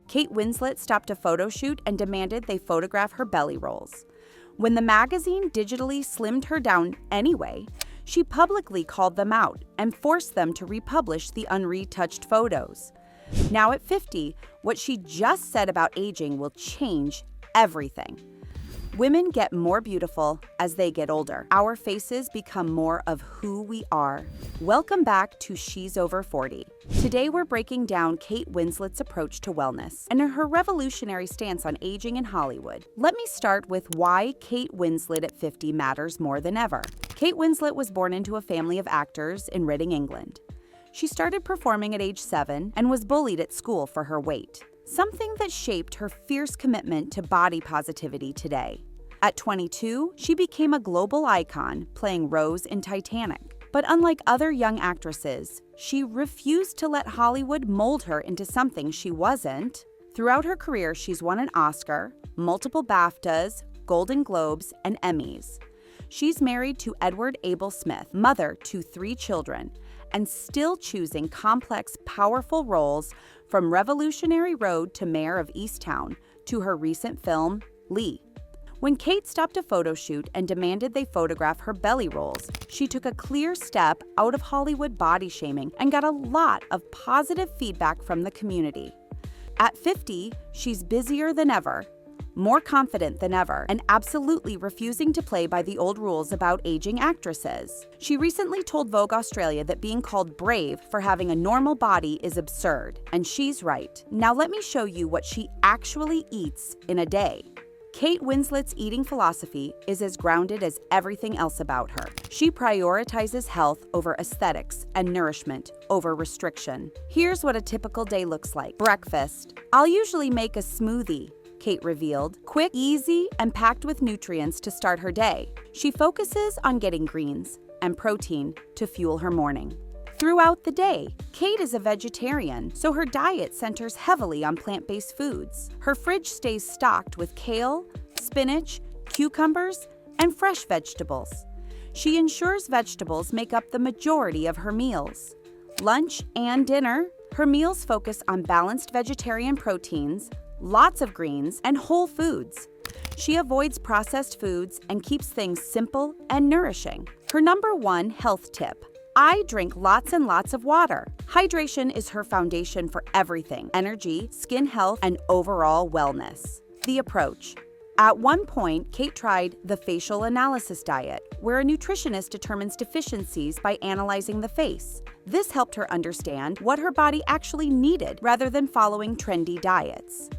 Kate Winslet stopped a photo shoot and demanded they photograph her belly rolls. When the magazine digitally slimmed her down anyway, she publicly called them out and forced them to republish the unretouched photos. Now at 50, what she just said about aging will change everything. Women get more beautiful as they get older. Our faces become more of who we are. Welcome back to She's Over 40. Today we're breaking down Kate Winslet's approach to wellness and her revolutionary stance on aging in Hollywood. Let me start with why Kate Winslet at 50 matters more than ever. Kate Winslet was born into a family of actors in Reading, England. She started performing at age 7 and was bullied at school for her weight, something that shaped her fierce commitment to body positivity today. At 22, she became a global icon, playing Rose in Titanic. But unlike other young actresses, she refused to let Hollywood mold her into something she wasn't. Throughout her career, she's won an Oscar, multiple BAFTAs, Golden Globes, and Emmys. She's married to Edward Abel Smith, mother to 3 children, and still choosing complex, powerful roles from Revolutionary Road to Mayor of Easttown to her recent film, Lee. When Kate stopped a photo shoot and demanded they photograph her belly rolls, she took a clear step out of Hollywood body shaming and got a lot of positive feedback from the community. At 50, she's busier than ever, more confident than ever, and absolutely refusing to play by the old rules about aging actresses. She recently told Vogue Australia that being called brave for having a normal body is absurd, and she's right. Now let me show you what she actually eats in a day. Kate Winslet's eating philosophy is as grounded as everything else about her. She prioritizes health over aesthetics and nourishment over restriction. Here's what a typical day looks like. Breakfast. I'll usually make a smoothie, Kate revealed. Quick, easy, and packed with nutrients to start her day. She focuses on getting greens and protein to fuel her morning. Throughout the day, Kate is a vegetarian, so her diet centers heavily on plant-based foods. Her fridge stays stocked with kale, spinach, cucumbers, and fresh vegetables. She ensures vegetables make up the majority of her meals. Lunch and dinner, her meals focus on balanced vegetarian proteins, lots of greens, and whole foods. She avoids processed foods and keeps things simple and nourishing. Her number 1 health tip: I drink lots and lots of water. Hydration is her foundation for everything: energy, skin health, and overall wellness. The approach. At one point, Kate tried the facial analysis diet, where a nutritionist determines deficiencies by analyzing the face. This helped her understand what her body actually needed rather than following trendy diets.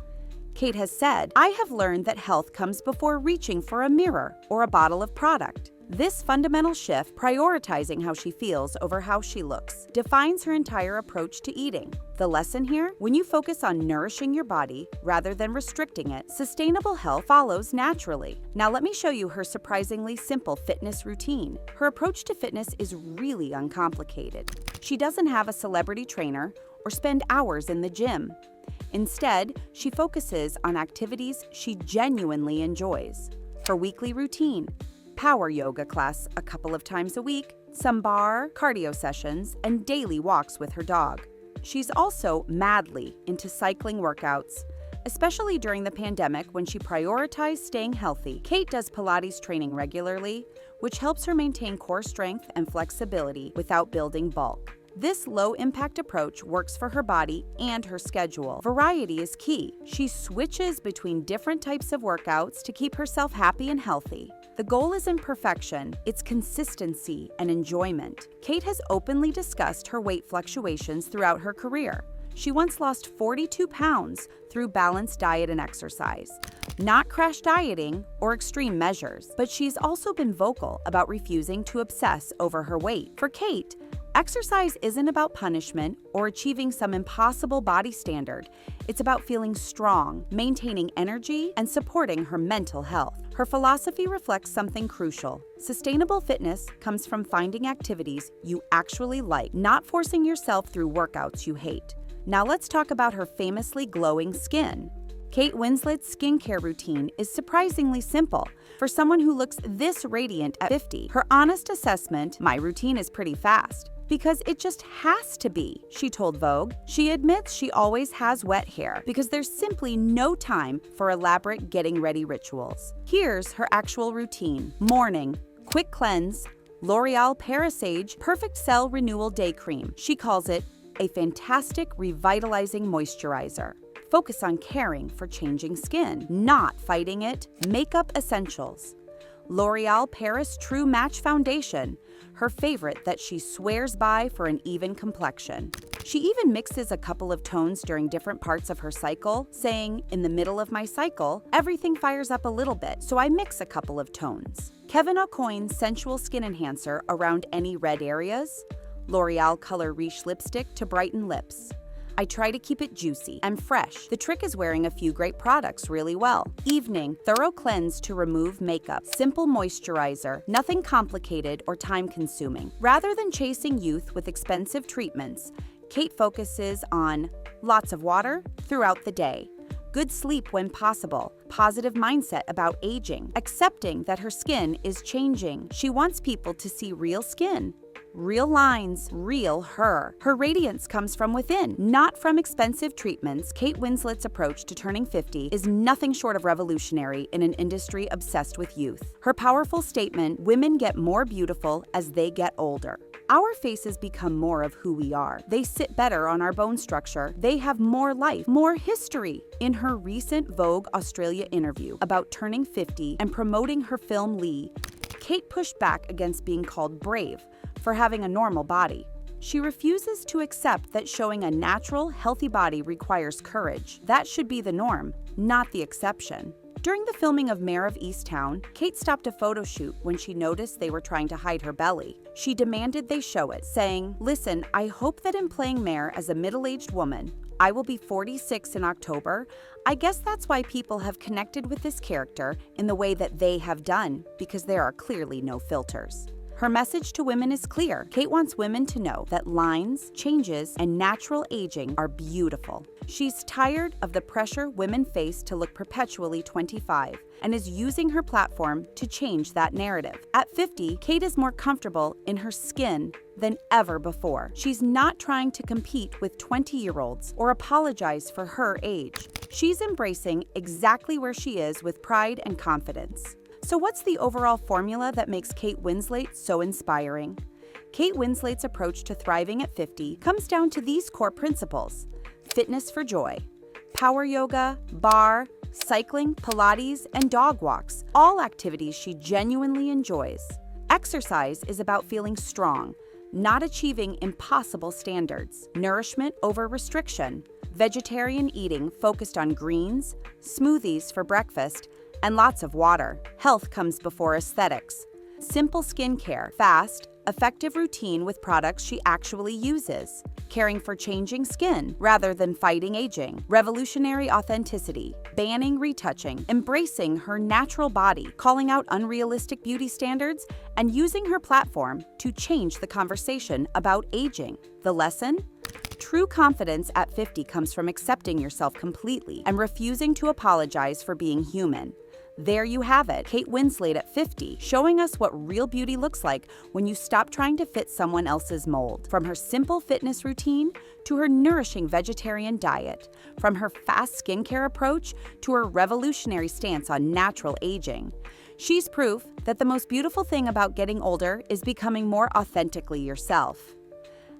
Kate has said, I have learned that health comes before reaching for a mirror or a bottle of product. This fundamental shift, prioritizing how she feels over how she looks, defines her entire approach to eating. The lesson here? When you focus on nourishing your body rather than restricting it, sustainable health follows naturally. Now let me show you her surprisingly simple fitness routine. Her approach to fitness is really uncomplicated. She doesn't have a celebrity trainer or spend hours in the gym. Instead, she focuses on activities she genuinely enjoys. Her weekly routine: power yoga class a couple of times a week, some cardio sessions, and daily walks with her dog. She's also madly into cycling workouts, especially during the pandemic when she prioritized staying healthy. Kate does Pilates training regularly, which helps her maintain core strength and flexibility without building bulk. This low-impact approach works for her body and her schedule. Variety is key. She switches between different types of workouts to keep herself happy and healthy. The goal isn't perfection, it's consistency and enjoyment. Kate has openly discussed her weight fluctuations throughout her career. She once lost 42 pounds through balanced diet and exercise. Not crash dieting or extreme measures, but she's also been vocal about refusing to obsess over her weight. For Kate, exercise isn't about punishment or achieving some impossible body standard. It's about feeling strong, maintaining energy, and supporting her mental health. Her philosophy reflects something crucial. Sustainable fitness comes from finding activities you actually like, not forcing yourself through workouts you hate. Now let's talk about her famously glowing skin. Kate Winslet's skincare routine is surprisingly simple for someone who looks this radiant at 50. Her honest assessment: my routine is pretty fast. because it just has to be, she told Vogue. She admits she always has wet hair because there's simply no time for elaborate getting ready rituals. Here's her actual routine. Morning, quick cleanse, L'Oreal Paris Perfect Cell Renewal Day Cream. She calls it a fantastic revitalizing moisturizer. Focus on caring for changing skin, not fighting it. Makeup essentials. L'Oreal Paris True Match Foundation, her favorite that she swears by for an even complexion. She even mixes a couple of tones during different parts of her cycle, saying, "In the middle of my cycle, everything fires up a little bit, so I mix a couple of tones." Kevyn Aucoin's Sensual Skin Enhancer around any red areas. L'Oreal Color Riche Lipstick to brighten lips. I try to keep it juicy and fresh. The trick is wearing a few great products really well. Evening, thorough cleanse to remove makeup. Simple moisturizer, nothing complicated or time-consuming. Rather than chasing youth with expensive treatments, Kate focuses on lots of water throughout the day, good sleep when possible, positive mindset about aging, accepting that her skin is changing. She wants people to see real skin. Real lines, real her. Her radiance comes from within, not from expensive treatments. Kate Winslet's approach to turning 50 is nothing short of revolutionary in an industry obsessed with youth. Her powerful statement, "Women get more beautiful as they get older." Our faces become more of who we are. They sit better on our bone structure. They have more life, more history. In her recent Vogue Australia interview about turning 50 and promoting her film Lee, Kate pushed back against being called brave for having a normal body. She refuses to accept that showing a natural, healthy body requires courage. That should be the norm, not the exception. During the filming of Mayor of Easttown, Kate stopped a photo shoot when she noticed they were trying to hide her belly. She demanded they show it, saying, "Listen, I hope that in playing Mayor as a middle-aged woman, I will be 46 in October. I guess that's why people have connected with this character in the way that they have done, because there are clearly no filters." Her message to women is clear. Kate wants women to know that lines, changes, and natural aging are beautiful. She's tired of the pressure women face to look perpetually 25 and is using her platform to change that narrative. At 50, Kate is more comfortable in her skin than ever before. She's not trying to compete with 20-year-olds or apologize for her age. She's embracing exactly where she is with pride and confidence. So what's the overall formula that makes Kate Winslet so inspiring? Kate Winslet's approach to thriving at 50 comes down to these core principles: fitness for joy, power yoga, bar, cycling, Pilates, and dog walks, all activities she genuinely enjoys. Exercise is about feeling strong, not achieving impossible standards. Nourishment over restriction, vegetarian eating focused on greens, smoothies for breakfast, and lots of water. Health comes before aesthetics. Simple skincare, fast, effective routine with products she actually uses. Caring for changing skin rather than fighting aging. Revolutionary authenticity, banning retouching, embracing her natural body, calling out unrealistic beauty standards, and using her platform to change the conversation about aging. The lesson? True confidence at 50 comes from accepting yourself completely and refusing to apologize for being human. There you have it, Kate Winslet at 50, showing us what real beauty looks like when you stop trying to fit someone else's mold. From her simple fitness routine to her nourishing vegetarian diet, from her fast skincare approach to her revolutionary stance on natural aging. She's proof that the most beautiful thing about getting older is becoming more authentically yourself.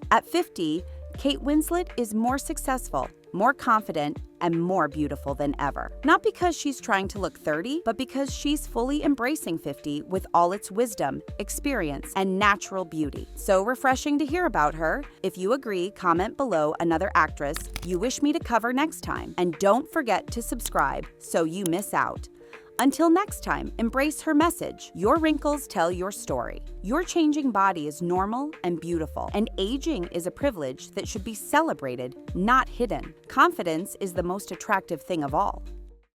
At 50, Kate Winslet is more successful, more confident, and more beautiful than ever. Not because she's trying to look 30, but because she's fully embracing 50 with all its wisdom, experience, and natural beauty. So refreshing to hear about her. If you agree, comment below another actress you wish me to cover next time. And don't forget to subscribe so you miss out. Until next time, embrace her message. Your wrinkles tell your story. Your changing body is normal and beautiful, and aging is a privilege that should be celebrated, not hidden. Confidence is the most attractive thing of all.